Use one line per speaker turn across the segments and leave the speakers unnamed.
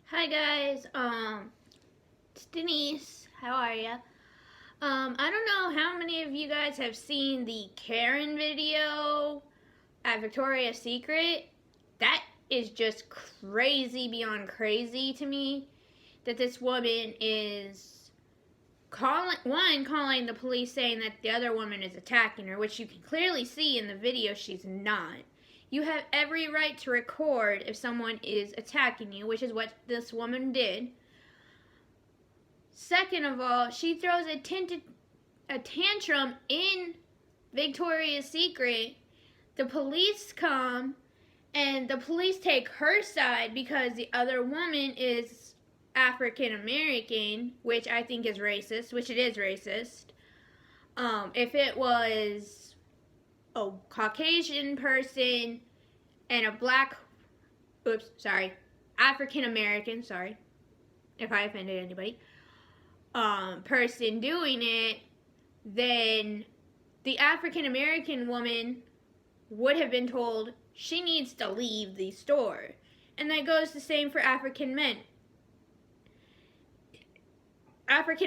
Hi guys, it's Denise. How are ya? I don't know how many of you guys have seen the Karen video at Victoria's Secret. That is just crazy beyond crazy to me that this woman is calling the police saying that the other woman is attacking her, which you can clearly see in the video she's not. You have every right to record if someone is attacking you, which is what this woman did. Second of all, she throws a tantrum in Victoria's Secret. The police come and the police take her side because the other woman is African American, which I think is racist, which it is racist. If it was a Caucasian person and a African American, sorry if I offended anybody, person doing it, then the African American woman would have been told she needs to leave the store. And that goes the same for African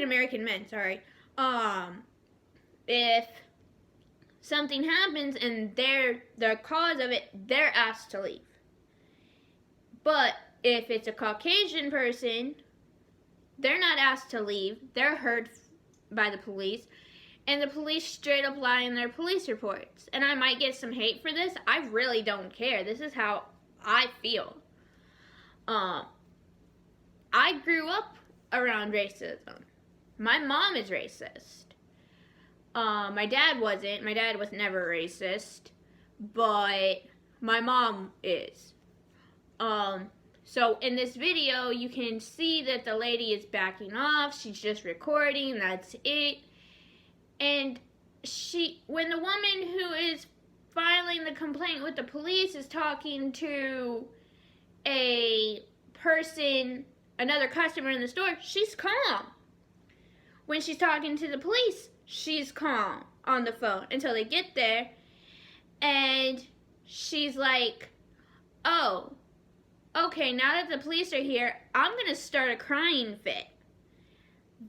American men, sorry. If something happens and they're the cause of it, they're asked to leave. But if it's a Caucasian person, they're not asked to leave. They're heard by the police, and the police straight up lie in their police reports. And I might get some hate for this. I really don't care. This is how I feel. I grew up around racism. My mom is racist. My dad wasn't. My dad was never racist, but my mom is. So in this video, you can see that the lady is backing off. She's just recording. That's it. And when the woman who is filing the complaint with the police is talking to a person, another customer in the store, she's calm. When she's talking to the police, she's calm on the phone until they get there. And she's like, oh, okay, now that the police are here, I'm going to start a crying fit.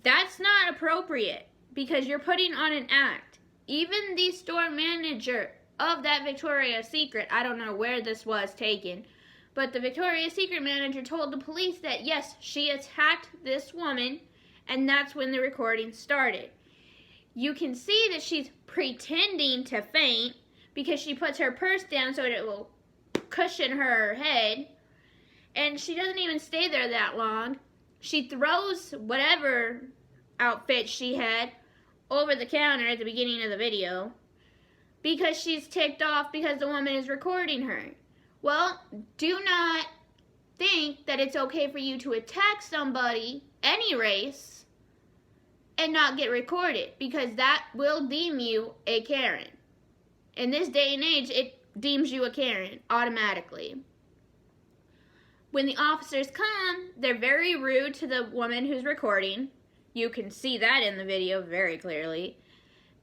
That's not appropriate because you're putting on an act. Even the store manager of that Victoria's Secret, I don't know where this was taken, but the Victoria's Secret manager told the police that yes, she attacked this woman, and that's when the recording started. You can see that she's pretending to faint because she puts her purse down so that it will cushion her head. And she doesn't even stay there that long. She throws whatever outfit she had over the counter at the beginning of the video because she's ticked off because the woman is recording her. Well, do not think that it's okay for you to attack somebody, any race, and not get recorded, because that will deem you a Karen. In this day and age, it deems you a Karen automatically. When the officers come, they're very rude to the woman who's recording. You can see that in the video very clearly.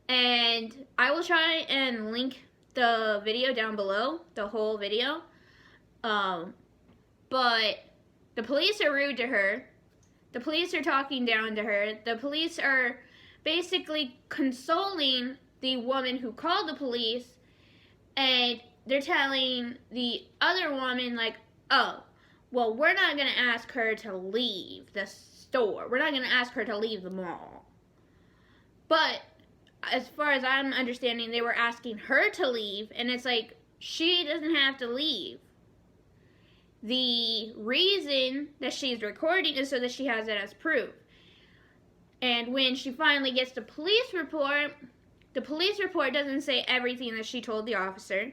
And I will try and link the video down below, the whole video. But the police are rude to her. The police are talking down to her. The police are basically consoling the woman who called the police. And they're telling the other woman, like, oh, well, we're not going to ask her to leave the store. We're not going to ask her to leave the mall. But as far as I'm understanding, they were asking her to leave, and it's like, she doesn't have to leave. The reason that she's recording is so that she has it as proof. And when she finally gets the police report doesn't say everything that she told the officer.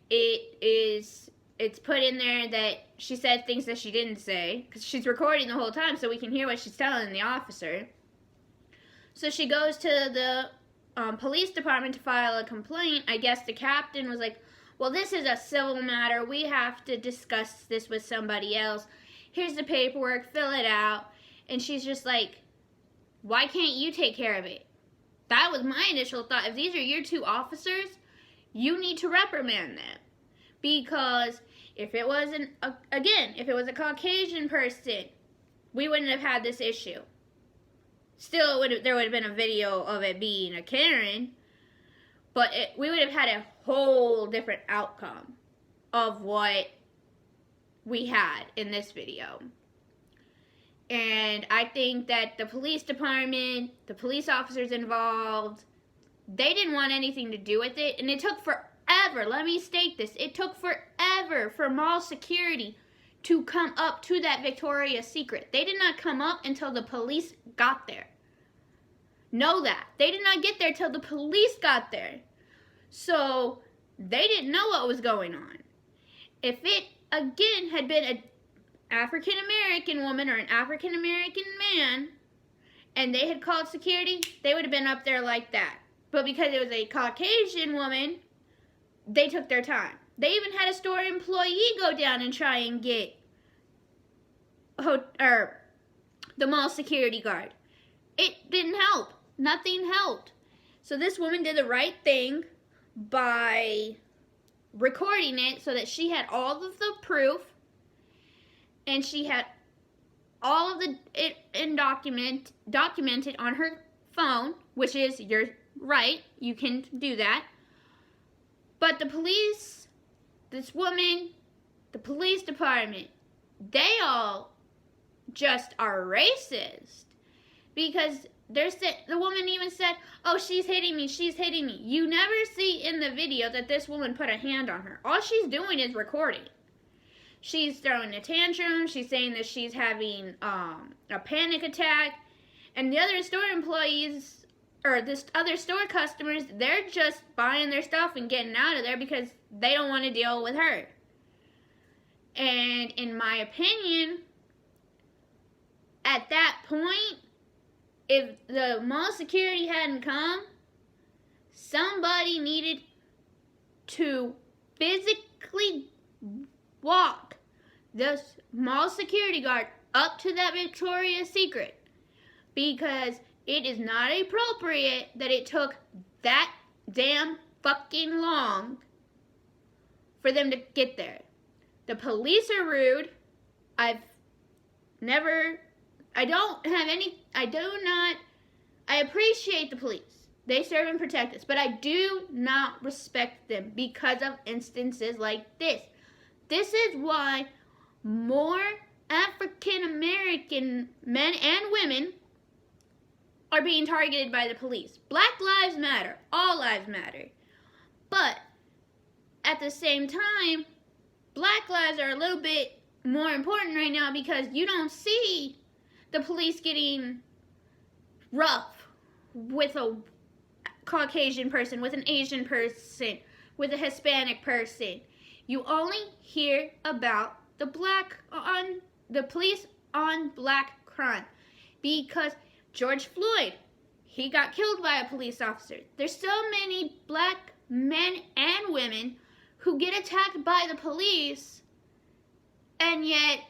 It's put in there that she said things that she didn't say, because she's recording the whole time so we can hear what she's telling the officer. So she goes to the police department to file a complaint. I guess the captain was like, well, this is a civil matter. We have to discuss this with somebody else. Here's the paperwork. Fill it out. And she's just like, why can't you take care of it? That was my initial thought. If these are your two officers, you need to reprimand them. Because if it was if it was a Caucasian person, we wouldn't have had this issue. Still, there would have been a video of it being a Karen, but we would have had a whole different outcome of what we had in this video. And I think that the police department, the police officers involved, they didn't want anything to do with it. And it took forever, let me state this, it took forever for mall security to come up to that Victoria's Secret. They did not come up until the police got there. Know that. They did not get there till the police got there. So they didn't know what was going on. If it, again, had been an African American woman or an African American man, and they had called security, they would have been up there like that. But because it was a Caucasian woman, they took their time. They even had a store employee go down and try and get the mall security guard. It didn't help. Nothing helped. So this woman did the right thing by recording it so that she had all of the proof, and she had all of it documented on her phone, which is, you're right, you can do that. But the police, this woman, the police department, they all just are racist. Because the woman even said, oh, she's hitting me, she's hitting me. You never see in the video that this woman put a hand on her. All she's doing is recording. She's throwing a tantrum. She's saying that she's having a panic attack. And the other store employees, or this other store customers, they're just buying their stuff and getting out of there because they don't want to deal with her. And in my opinion, at that point, if the mall security hadn't come, somebody needed to physically walk the mall security guard up to that Victoria's Secret, because it is not appropriate that it took that damn fucking long for them to get there. The police are rude. I appreciate the police. They serve and protect us, but I do not respect them because of instances like this. This is why more African American men and women are being targeted by the police. Black lives matter. All lives matter. But at the same time, black lives are a little bit more important right now because you don't see the police getting rough with a Caucasian person, with an Asian person, with a Hispanic person. You only hear about the police on black crime because George Floyd, he got killed by a police officer. There's so many black men and women who get attacked by the police, and yet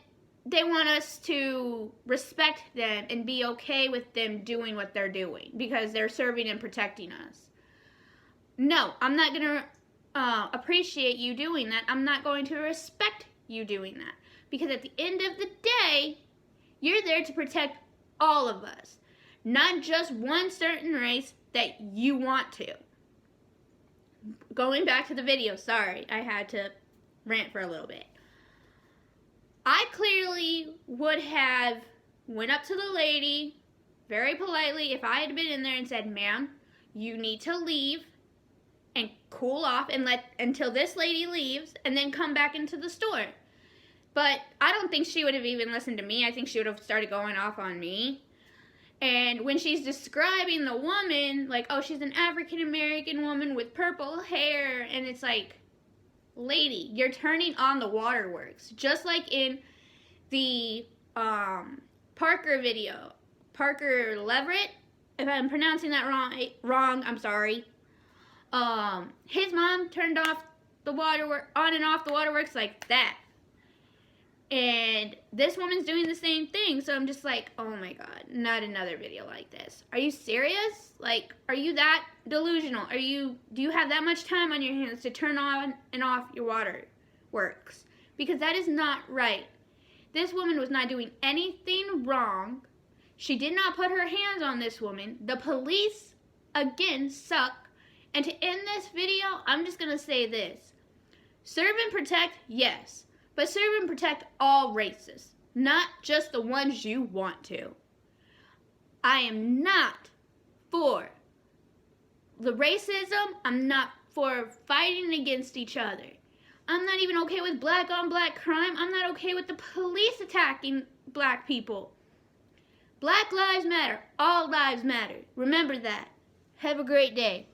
they want us to respect them and be okay with them doing what they're doing because they're serving and protecting us. No, I'm not going to appreciate you doing that. I'm not going to respect you doing that. Because at the end of the day, you're there to protect all of us. Not just one certain race that you want to. Going back to the video, sorry, I had to rant for a little bit. I clearly would have went up to the lady very politely if I had been in there and said, ma'am, you need to leave and cool off and until this lady leaves and then come back into the store. But I don't think she would have even listened to me. I think she would have started going off on me. And when she's describing the woman, like, oh, she's an African American woman with purple hair, and it's like, lady, you're turning on the waterworks. Just like in the Parker video. Parker Leverett, if I'm pronouncing that wrong, I'm sorry. His mom turned off the on and off the waterworks like that. And this woman's doing the same thing. So I'm just like, oh my God, not another video like this. Are you serious? Like, are you that delusional? Do you have that much time on your hands to turn on and off your water? works, because that is not right. This woman was not doing anything wrong. She did not put her hands on this woman. The police, again, suck. And to end this video, I'm just going to say this. Serve and protect, yes. But serve and protect all races, not just the ones you want to. I am not for the racism. I'm not for fighting against each other. I'm not even okay with black on black crime. I'm not okay with the police attacking black people. Black lives matter. All lives matter. Remember that. Have a great day.